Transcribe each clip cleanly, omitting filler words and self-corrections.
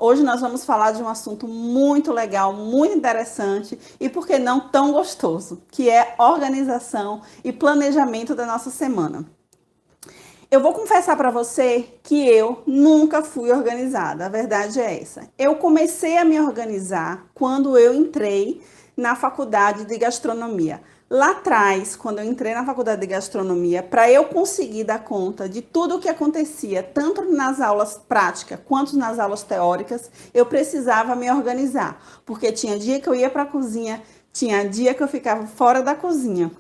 Hoje nós vamos falar de um assunto muito legal, muito interessante e, por que não, tão gostoso, que é organização e planejamento da nossa semana. Eu vou confessar para você que eu nunca fui organizada, a verdade é essa. Eu comecei a me organizar quando eu entrei na faculdade de gastronomia. Lá atrás, quando eu entrei na faculdade de gastronomia, para eu conseguir dar conta de tudo o que acontecia, tanto nas aulas práticas quanto nas aulas teóricas, eu precisava me organizar, porque tinha dia que eu ia para a cozinha, tinha dia que eu ficava fora da cozinha.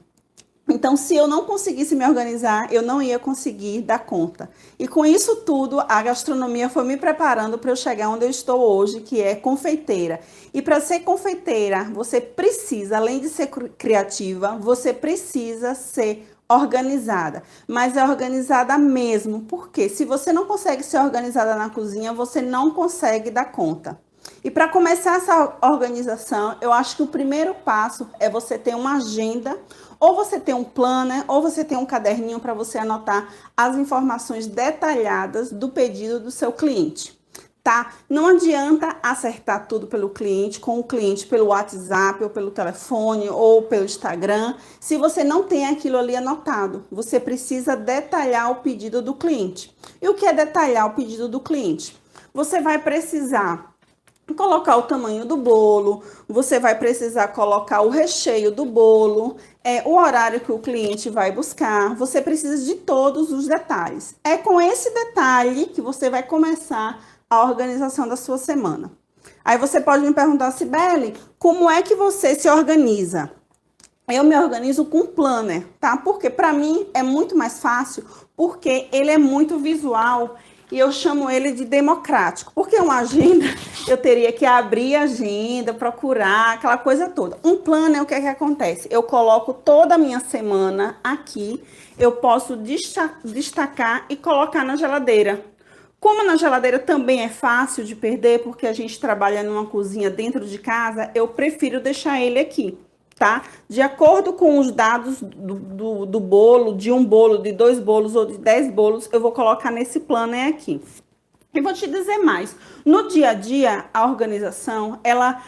Então, se eu não conseguisse me organizar, eu não ia conseguir dar conta. E com isso tudo, a gastronomia foi me preparando para eu chegar onde eu estou hoje, que é confeiteira. E para ser confeiteira, você precisa, além de ser criativa, você precisa ser organizada. Mas é organizada mesmo, porque se você não consegue ser organizada na cozinha, você não consegue dar conta. E para começar essa organização, eu acho que o primeiro passo é você ter uma agenda, ou você ter um planner, ou você ter um caderninho para você anotar as informações detalhadas do pedido do seu cliente, tá? Não adianta acertar tudo pelo cliente, com o cliente pelo WhatsApp, ou pelo telefone, ou pelo Instagram, se você não tem aquilo ali anotado. Você precisa detalhar o pedido do cliente. E o que é detalhar o pedido do cliente? Você vai precisar colocar o tamanho do bolo, você vai precisar colocar o recheio do bolo, o horário que o cliente vai buscar, você precisa de todos os detalhes. É com esse detalhe que você vai começar a organização da sua semana. Aí você pode me perguntar, Cibele, como é que você se organiza? Eu me organizo com planner, tá? Porque para mim é muito mais fácil, porque ele é muito visual e eu chamo ele de democrático. Porque uma agenda, eu teria que abrir a agenda, procurar, aquela coisa toda. Um planner, o que é que acontece? Eu coloco toda a minha semana aqui, eu posso destacar e colocar na geladeira. Como na geladeira também é fácil de perder, porque a gente trabalha numa cozinha dentro de casa, eu prefiro deixar ele aqui, tá? De acordo com os dados do bolo, de um bolo, de 2 bolos ou de 10 bolos, eu vou colocar nesse planner aqui. E vou te dizer mais, no dia a dia, a organização, ela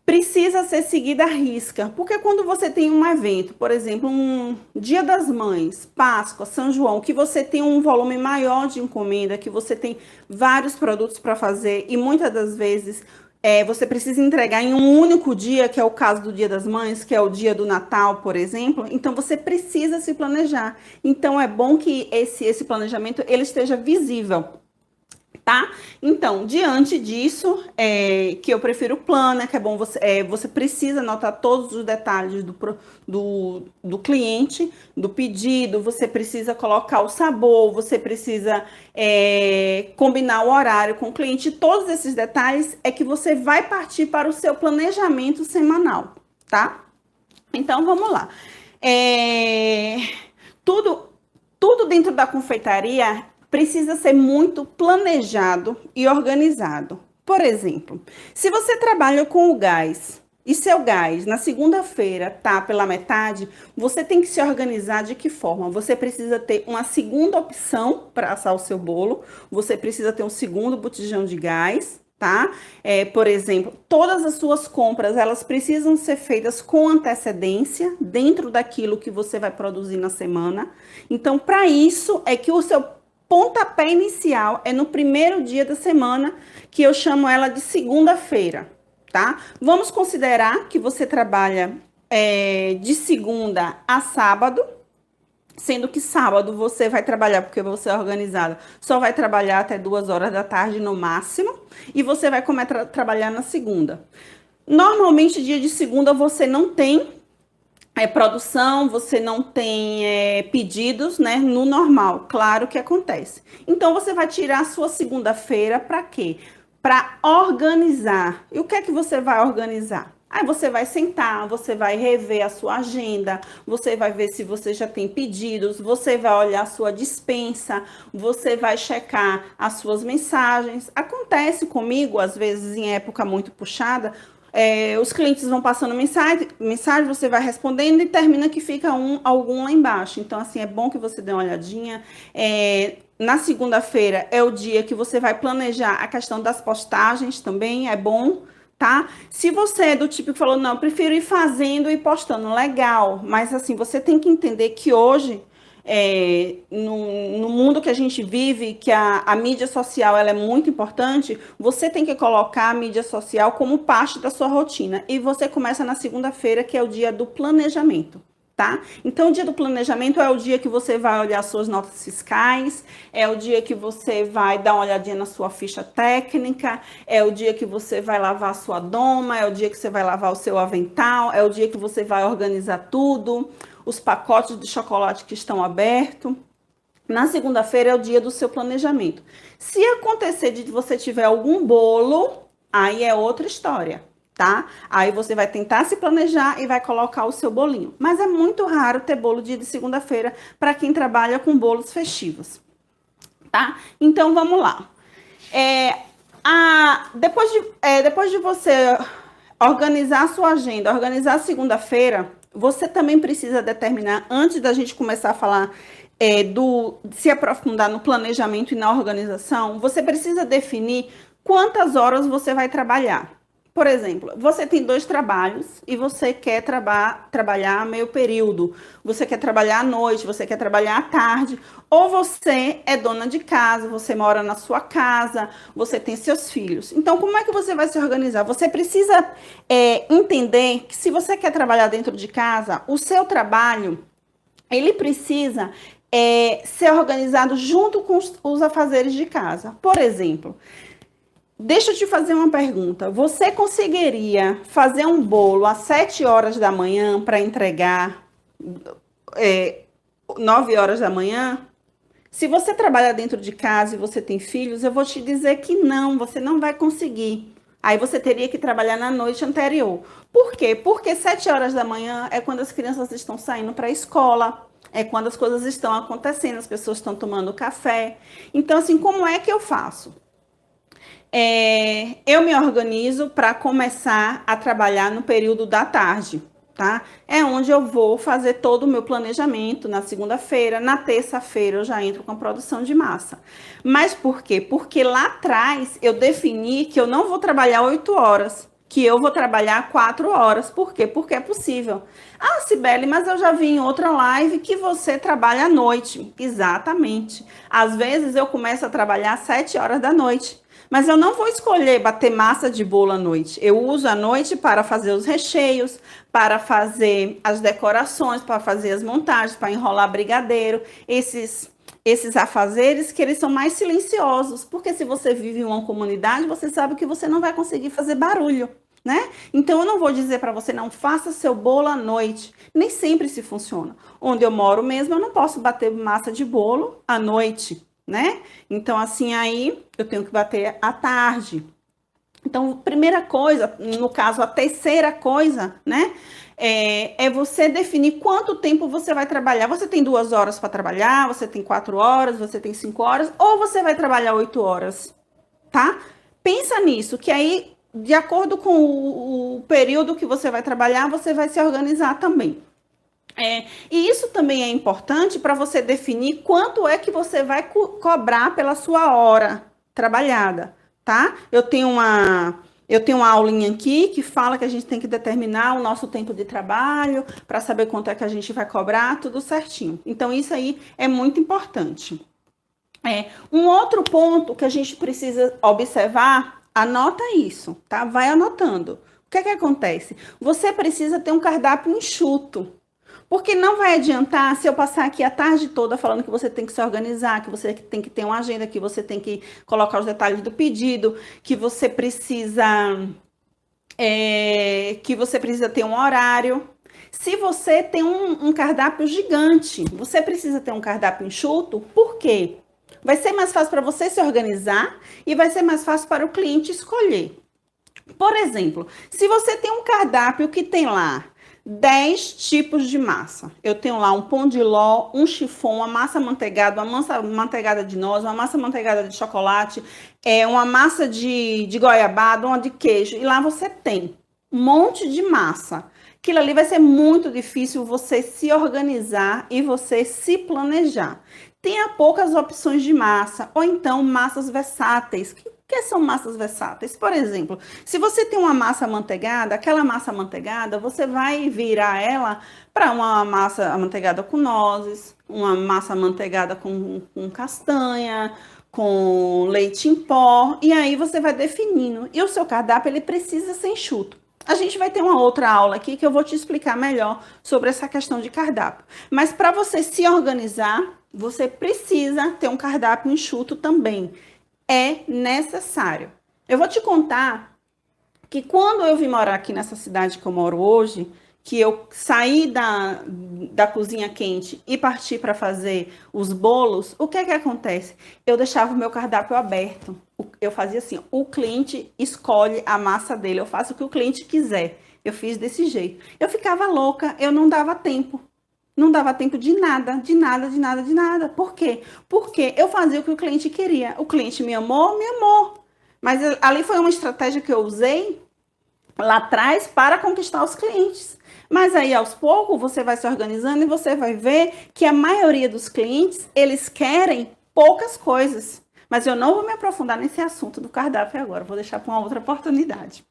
precisa ser seguida à risca, porque quando você tem um evento, por exemplo, um Dia das Mães, Páscoa, São João, que você tem um volume maior de encomenda, que você tem vários produtos para fazer e muitas das vezes você precisa entregar em um único dia, que é o caso do Dia das Mães, que é o dia do Natal, por exemplo, então você precisa se planejar. Então é bom que esse planejamento ele esteja visível. Tá? Então, diante disso, que eu prefiro o planner, que é bom você precisa anotar todos os detalhes do cliente, do pedido, você precisa colocar o sabor, você precisa combinar o horário com o cliente, todos esses detalhes é que você vai partir para o seu planejamento semanal, tá? Então, vamos lá. Tudo dentro da confeitaria precisa ser muito planejado e organizado. Por exemplo, se você trabalha com o gás e seu gás na segunda-feira tá pela metade, você tem que se organizar de que forma? Você precisa ter uma segunda opção para assar o seu bolo, você precisa ter um segundo botijão de gás, tá? Por exemplo, todas as suas compras, elas precisam ser feitas com antecedência, dentro daquilo que você vai produzir na semana. Então, para isso, é que o seu pontapé inicial é no primeiro dia da semana, que eu chamo ela de segunda-feira, tá? Vamos considerar que você trabalha de segunda a sábado, sendo que sábado você vai trabalhar, porque você é organizada, só vai trabalhar até 2 horas da tarde no máximo, e você vai começar a trabalhar na segunda. Normalmente, dia de segunda você não tem produção, você não tem pedidos, né? No normal, claro que acontece. Então, você vai tirar a sua segunda-feira para quê? Para organizar. E o que é que você vai organizar? Aí você vai sentar, você vai rever a sua agenda, você vai ver se você já tem pedidos, você vai olhar a sua despensa, você vai checar as suas mensagens. Acontece comigo, às vezes, em época muito puxada, os clientes vão passando mensagem, você vai respondendo e termina que fica algum lá embaixo. Então, assim, é bom que você dê uma olhadinha. Na segunda-feira é o dia que você vai planejar a questão das postagens também, é bom, tá? Se você é do tipo que falou, não, eu prefiro ir fazendo e postando, legal, mas assim, você tem que entender que hoje, no mundo que a gente vive, que a mídia social ela é muito importante, você tem que colocar a mídia social como parte da sua rotina. E você começa na segunda-feira, que é o dia do planejamento. Tá? Então, o dia do planejamento é o dia que você vai olhar suas notas fiscais, é o dia que você vai dar uma olhadinha na sua ficha técnica, é o dia que você vai lavar a sua doma, é o dia que você vai lavar o seu avental, é o dia que você vai organizar tudo, os pacotes de chocolate que estão abertos. Na segunda-feira é o dia do seu planejamento. Se acontecer de você tiver algum bolo, aí é outra história, tá? Aí você vai tentar se planejar e vai colocar o seu bolinho. Mas é muito raro ter bolo dia de segunda-feira para quem trabalha com bolos festivos, tá? Então vamos lá. Depois de você organizar a sua agenda, organizar a segunda-feira, você também precisa determinar, antes da gente começar a falar se aprofundar no planejamento e na organização, você precisa definir quantas horas você vai trabalhar. Por exemplo, você tem 2 trabalhos e você quer trabalhar meio período, você quer trabalhar à noite, você quer trabalhar à tarde, ou você é dona de casa, você mora na sua casa, você tem seus filhos. Então, como é que você vai se organizar? Você precisa entender que se você quer trabalhar dentro de casa, o seu trabalho, ele precisa ser organizado junto com os afazeres de casa. Por exemplo, deixa eu te fazer uma pergunta. Você conseguiria fazer um bolo às 7 horas da manhã para entregar 9 horas da manhã? Se você trabalha dentro de casa e você tem filhos, eu vou te dizer que não, você não vai conseguir. Aí você teria que trabalhar na noite anterior. Por quê? Porque 7 horas da manhã é quando as crianças estão saindo para a escola, é quando as coisas estão acontecendo, as pessoas estão tomando café. Então, assim, como é que eu faço? Eu me organizo para começar a trabalhar no período da tarde, tá? É onde eu vou fazer todo o meu planejamento na segunda-feira, na terça-feira eu já entro com a produção de massa. Mas por quê? Porque lá atrás eu defini que eu não vou trabalhar 8 horas, que eu vou trabalhar 4 horas. Por quê? Porque é possível. Ah, Cibele, mas eu já vi em outra live que você trabalha à noite. Exatamente. Às vezes eu começo a trabalhar às 7 horas da noite. Mas eu não vou escolher bater massa de bolo à noite. Eu uso a noite para fazer os recheios, para fazer as decorações, para fazer as montagens, para enrolar brigadeiro, esses afazeres que eles são mais silenciosos, porque se você vive em uma comunidade, você sabe que você não vai conseguir fazer barulho, né? Então eu não vou dizer para você não faça seu bolo à noite. Nem sempre se funciona. Onde eu moro mesmo, eu não posso bater massa de bolo à noite, né? Então, assim, aí eu tenho que bater à tarde. Então, primeira coisa, no caso, a terceira coisa, né? É você definir quanto tempo você vai trabalhar. Você tem 2 horas para trabalhar, você tem 4 horas, você tem 5 horas, ou você vai trabalhar 8 horas, tá? Pensa nisso, que aí, de acordo com o período que você vai trabalhar, você vai se organizar também. E isso também é importante para você definir quanto é que você vai cobrar pela sua hora trabalhada, tá? Eu tenho uma aulinha aqui que fala que a gente tem que determinar o nosso tempo de trabalho para saber quanto é que a gente vai cobrar, tudo certinho. Então, isso aí é muito importante. Um outro ponto que a gente precisa observar, anota isso, tá? Vai anotando. O que é que acontece? Você precisa ter um cardápio enxuto. Porque não vai adiantar se eu passar aqui a tarde toda falando que você tem que se organizar, que você tem que ter uma agenda, que você tem que colocar os detalhes do pedido, que você precisa ter um horário. Se você tem um cardápio gigante, você precisa ter um cardápio enxuto, por quê? Vai ser mais fácil para você se organizar e vai ser mais fácil para o cliente escolher. Por exemplo, se você tem um cardápio que tem lá 10 tipos de massa. Eu tenho lá um pão de ló, um chiffon, uma massa manteigada, uma massa manteigada de noz, uma massa manteigada de chocolate, uma massa de goiabada, uma de queijo. E lá você tem um monte de massa. Aquilo ali vai ser muito difícil você se organizar e você se planejar. tenha poucas opções de massa, ou então massas versáteis. O que são massas versáteis? Por exemplo, se você tem uma massa amanteigada, aquela massa amanteigada, você vai virar ela para uma massa amanteigada com nozes, uma massa amanteigada com castanha, com leite em pó, e aí você vai definindo. E o seu cardápio, ele precisa ser enxuto. A gente vai ter uma outra aula aqui que eu vou te explicar melhor sobre essa questão de cardápio. Mas para você se organizar, você precisa ter um cardápio enxuto também. É necessário. Eu vou te contar que quando eu vim morar aqui nessa cidade que eu moro hoje, que eu saí da cozinha quente e parti para fazer os bolos, o que é que acontece? Eu deixava o meu cardápio aberto. Eu fazia assim, o cliente escolhe a massa dele, eu faço o que o cliente quiser. Eu fiz desse jeito. Eu ficava louca, eu não dava tempo. Não dava tempo de nada, de nada, de nada, de nada. Por quê? Porque eu fazia o que o cliente queria. O cliente me amou, me amou. Mas ali foi uma estratégia que eu usei lá atrás para conquistar os clientes. Mas aí, aos poucos, você vai se organizando e você vai ver que a maioria dos clientes, eles querem poucas coisas. Mas eu não vou me aprofundar nesse assunto do cardápio agora, vou deixar para uma outra oportunidade.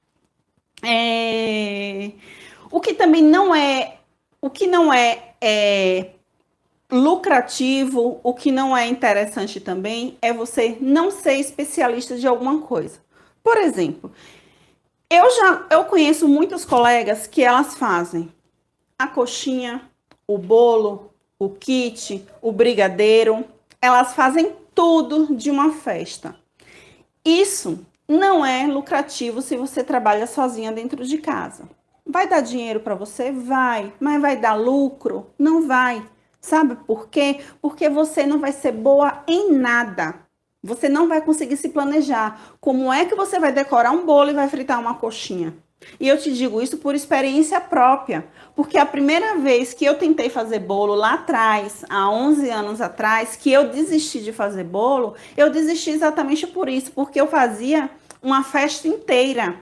O que também não é lucrativo, o que não é interessante também é você não ser especialista de alguma coisa. Por exemplo, eu conheço muitos colegas que elas fazem a coxinha, o bolo, o kit, o brigadeiro, elas fazem tudo de uma festa. Isso não é lucrativo se você trabalha sozinha dentro de casa. Vai dar dinheiro para você? Vai. Mas vai dar lucro? Não vai. Sabe por quê? Porque você não vai ser boa em nada. Você não vai conseguir se planejar. Como é que você vai decorar um bolo e vai fritar uma coxinha? E eu te digo isso por experiência própria. Porque a primeira vez que eu tentei fazer bolo lá atrás, há 11 anos atrás, que eu desisti de fazer bolo, eu desisti exatamente por isso. Porque eu fazia uma festa inteira.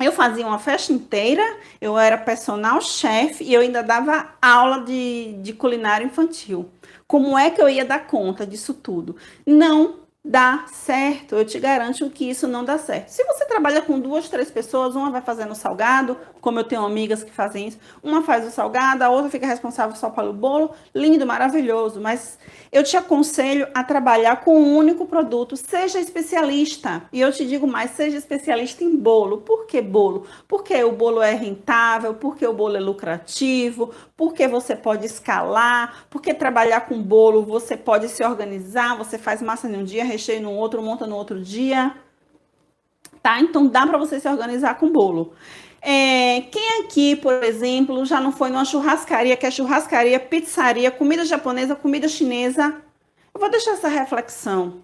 Eu fazia uma festa inteira, eu era personal chef e eu ainda dava aula de culinária infantil. Como é que eu ia dar conta disso tudo? Não dá certo, eu te garanto que isso não dá certo. Se você trabalha com 2, 3 pessoas, uma vai fazendo salgado, como eu tenho amigas que fazem isso, uma faz o salgado, a outra fica responsável só pelo bolo, lindo, maravilhoso, mas eu te aconselho a trabalhar com um único produto, seja especialista, e eu te digo mais, seja especialista em bolo. Por que bolo? Porque o bolo é rentável, porque o bolo é lucrativo, porque você pode escalar, porque trabalhar com bolo você pode se organizar, você faz massa em um dia, recheio no outro, monta no outro dia, tá? Então dá para você se organizar com bolo. Quem aqui, por exemplo, já não foi numa churrascaria, que é churrascaria, pizzaria, comida japonesa, comida chinesa? Eu vou deixar essa reflexão.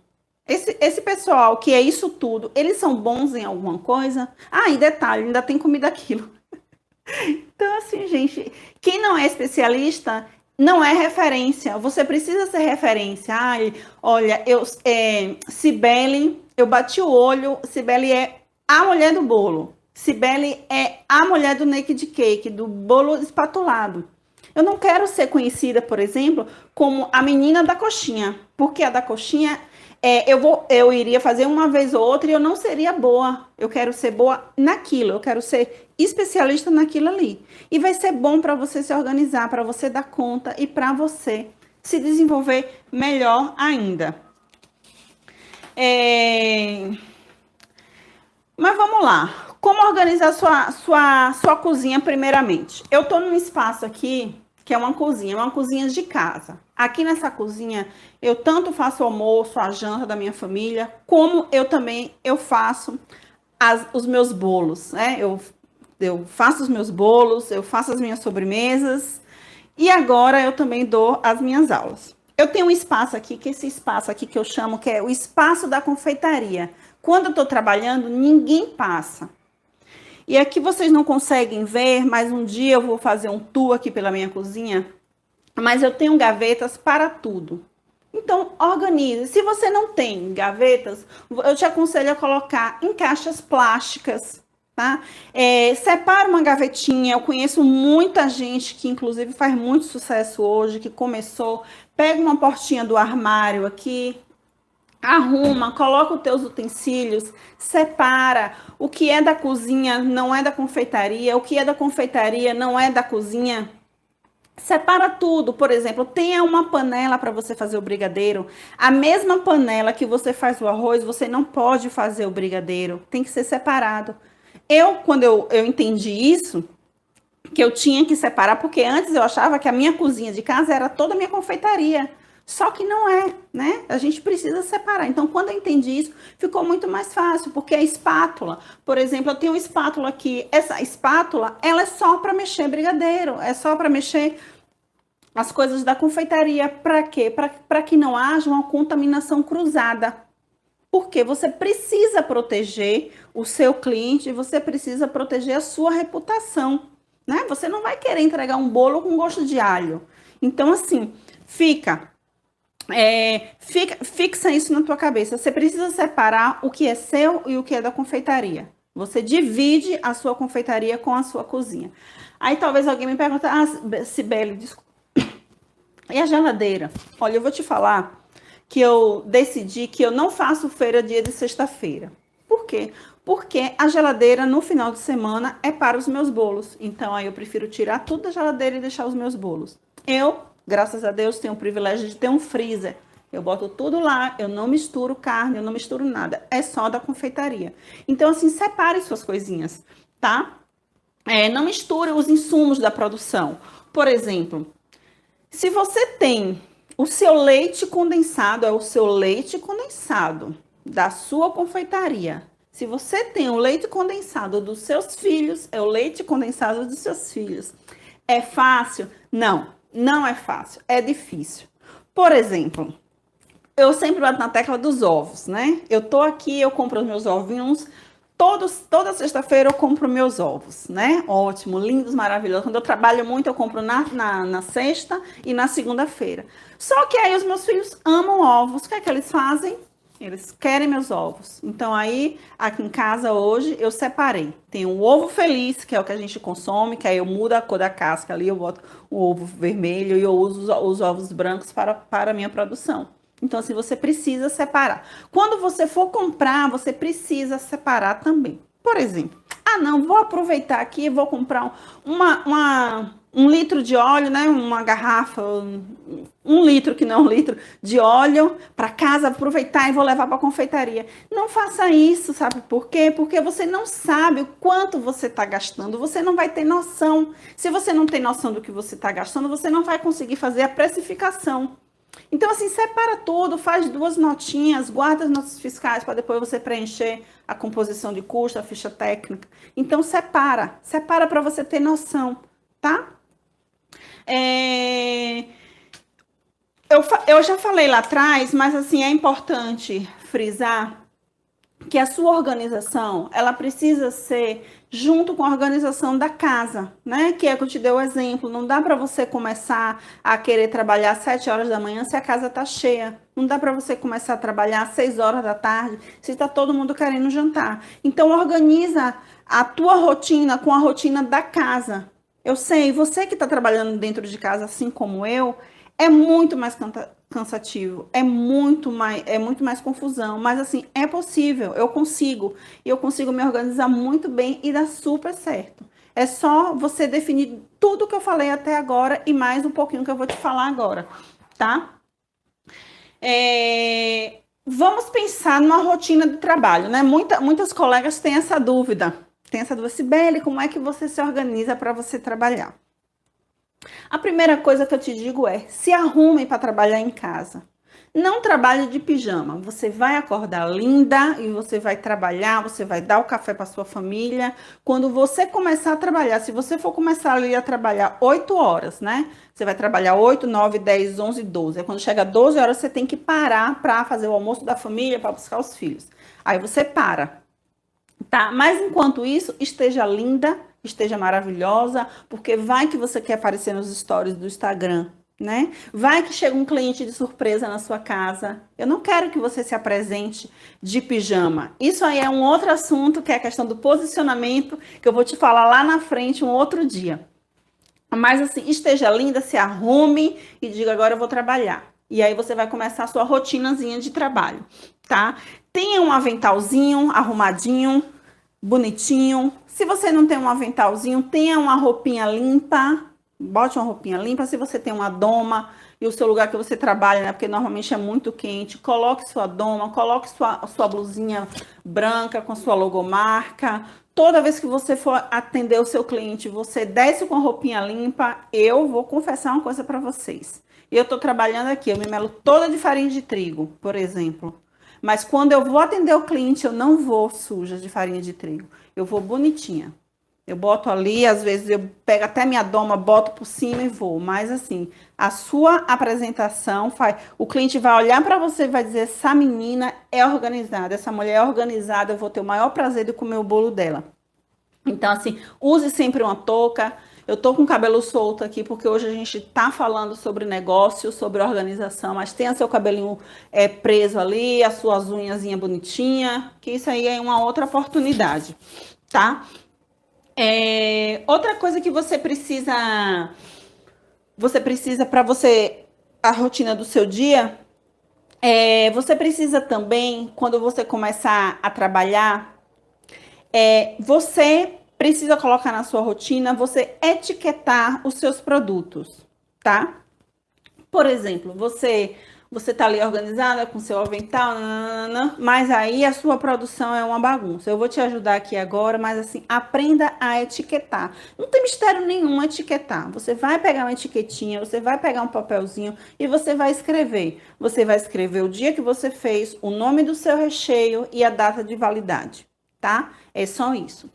Esse pessoal que é isso tudo, eles são bons em alguma coisa? Ah, e detalhe, ainda tem comida aquilo. Então, assim, gente, quem não é especialista não é referência. Você precisa ser referência. Ai, olha, Cibele, eu bati o olho, Cibele é a mulher do bolo. Cibele é a mulher do naked cake, do bolo espatulado. Eu não quero ser conhecida, por exemplo, como a menina da coxinha, porque a da coxinha eu iria fazer uma vez ou outra e eu não seria boa. Eu quero ser boa naquilo, eu quero ser especialista naquilo ali. E vai ser bom para você se organizar, para você dar conta e para você se desenvolver melhor ainda. Mas vamos lá. Como organizar sua cozinha primeiramente? Eu estou num espaço aqui que é uma cozinha de casa. Aqui nessa cozinha, eu tanto faço o almoço, a janta da minha família, como eu faço os meus bolos, né? Eu faço os meus bolos, eu faço as minhas sobremesas e agora eu também dou as minhas aulas. Eu tenho um espaço aqui, que esse espaço aqui que eu chamo que é o espaço da confeitaria. Quando eu estou trabalhando, ninguém passa. E aqui vocês não conseguem ver, mas um dia eu vou fazer um tour aqui pela minha cozinha. Mas eu tenho gavetas para tudo. Então, organize. Se você não tem gavetas, eu te aconselho a colocar em caixas plásticas, tá? Separa uma gavetinha. Eu conheço muita gente que, inclusive, faz muito sucesso hoje, que começou. pega uma portinha do armário aqui, arruma, coloca os teus utensílios, separa. O que é da cozinha não é da confeitaria, o que é da confeitaria não é da cozinha. Separa tudo. Por exemplo, tenha uma panela para você fazer o brigadeiro. A mesma panela que você faz o arroz, você não pode fazer o brigadeiro. Tem que ser separado. Quando eu entendi isso, que eu tinha que separar, porque antes eu achava que a minha cozinha de casa era toda a minha confeitaria. Só que não é, né? A gente precisa separar. Então, quando eu entendi isso, ficou muito mais fácil, porque a espátula, por exemplo, eu tenho uma espátula aqui. Essa espátula, ela é só para mexer brigadeiro, é só para mexer as coisas da confeitaria. Para quê? Para que não haja uma contaminação cruzada. Porque você precisa proteger o seu cliente, você precisa proteger a sua reputação, né? Você não vai querer entregar um bolo com gosto de alho. Então, assim, fixa isso na tua cabeça. Você precisa separar o que é seu e o que é da confeitaria. Você divide a sua confeitaria com a sua cozinha. Aí talvez alguém me pergunte, Cibele, desculpa, e a geladeira? Olha, eu vou te falar que eu decidi que eu não faço feira dia de sexta-feira. Por quê? Porque a geladeira no final de semana é para os meus bolos. Então aí eu prefiro tirar tudo da geladeira e deixar os meus bolos. Eu, graças a Deus, tenho o privilégio de ter um freezer. Eu boto tudo lá, eu não misturo carne, eu não misturo nada. É só da confeitaria. Então, assim, separe suas coisinhas, tá? Não misture os insumos da produção. Por exemplo, se você tem o seu leite condensado, é o seu leite condensado da sua confeitaria. Se você tem o leite condensado dos seus filhos, é o leite condensado dos seus filhos. É fácil? Não, não é fácil, é difícil. Por exemplo, eu sempre bato na tecla dos ovos, né? Eu tô aqui, eu compro os meus ovinhos, toda sexta-feira eu compro meus ovos, né? Ótimo, lindos, maravilhosos. Quando eu trabalho muito, eu compro na sexta e na segunda-feira. Só que aí os meus filhos amam ovos. O que é que eles fazem? Eles querem meus ovos. Então aí, aqui em casa hoje, eu separei. Tem o ovo feliz, que é o que a gente consome, que aí eu mudo a cor da casca ali, eu boto o ovo vermelho e eu uso os ovos brancos para a minha produção. Então, assim, você precisa separar. Quando você for comprar, você precisa separar também. Por exemplo, não, vou aproveitar aqui e vou comprar um litro de óleo, né? Uma garrafa, um litro, que não é um litro, de óleo para casa, aproveitar e vou levar para a confeitaria. Não faça isso, sabe por quê? Porque você não sabe o quanto você está gastando, você não vai ter noção. Se você não tem noção do que você está gastando, você não vai conseguir fazer a precificação. Então, assim, separa tudo, faz 2 notinhas, guarda as notas fiscais para depois você preencher a composição de custo, a ficha técnica. Então, separa para você ter noção, tá? Eu já falei lá atrás, mas, assim, é importante frisar que a sua organização, ela precisa ser junto com a organização da casa, né? Que é que eu te dei o exemplo. Não dá para você começar a querer trabalhar às 7 horas da manhã se a casa tá cheia. Não dá para você começar a trabalhar às 6 horas da tarde se tá todo mundo querendo jantar. Então, organiza a tua rotina com a rotina da casa. Eu sei, você que está trabalhando dentro de casa, assim como eu, é muito mais cansativo, é muito mais confusão, mas assim, é possível, eu consigo me organizar muito bem e dá super certo. É só você definir tudo que eu falei até agora e mais um pouquinho que eu vou te falar agora, tá? Vamos pensar numa rotina de trabalho, né? Muitas colegas têm essa dúvida. Cibele, como é que você se organiza para você trabalhar? A primeira coisa que eu te digo é, se arrume para trabalhar em casa. Não trabalhe de pijama. Você vai acordar linda e você vai trabalhar, você vai dar o café para sua família. Quando você começar a trabalhar, se você for começar ali a trabalhar 8 horas, né? Você vai trabalhar 8, 9, 10, 11, 12. Aí quando chega 12 horas, você tem que parar para fazer o almoço da família, para buscar os filhos. Aí você para, tá? Mas enquanto isso, esteja linda, esteja maravilhosa, porque vai que você quer aparecer nos stories do Instagram, né? Vai que chega um cliente de surpresa na sua casa. Eu não quero que você se apresente de pijama. Isso aí é um outro assunto, que é a questão do posicionamento, que eu vou te falar lá na frente um outro dia. Mas assim, esteja linda, se arrume e diga, agora eu vou trabalhar. E aí você vai começar a sua rotinazinha de trabalho, tá? Tenha um aventalzinho arrumadinho, bonitinho. Se você não tem um aventalzinho, tenha uma roupinha limpa. Bote uma roupinha limpa. Se você tem uma doma e o seu lugar que você trabalha, né? Porque normalmente é muito quente, coloque sua doma, coloque sua blusinha branca com sua logomarca. Toda vez que você for atender o seu cliente, você desce com a roupinha limpa. Eu vou confessar uma coisa para vocês. Eu tô trabalhando aqui, eu me melo toda de farinha de trigo, por exemplo. Mas quando eu vou atender o cliente, eu não vou suja de farinha de trigo. Eu vou bonitinha. Eu boto ali, às vezes eu pego até minha doma, boto por cima e vou. Mas assim, a sua apresentação faz. O cliente vai olhar para você e vai dizer: essa menina é organizada, essa mulher é organizada, eu vou ter o maior prazer de comer o bolo dela. Então, assim, use sempre uma touca. Eu tô com o cabelo solto aqui porque hoje a gente tá falando sobre negócio, sobre organização, mas tenha seu cabelinho preso ali, as suas unhazinhas bonitinhas, que isso aí é uma outra oportunidade, tá? Outra coisa que você precisa para você, a rotina do seu dia, você precisa também, quando você começar a trabalhar, você precisa colocar na sua rotina, você etiquetar os seus produtos, tá? Por exemplo, você tá ali organizada com seu avental, nananana, mas aí a sua produção é uma bagunça. Eu vou te ajudar aqui agora, mas assim, aprenda a etiquetar. Não tem mistério nenhum etiquetar. Você vai pegar uma etiquetinha, você vai pegar um papelzinho e você vai escrever. Você vai escrever o dia que você fez, o nome do seu recheio e a data de validade, tá? É só isso.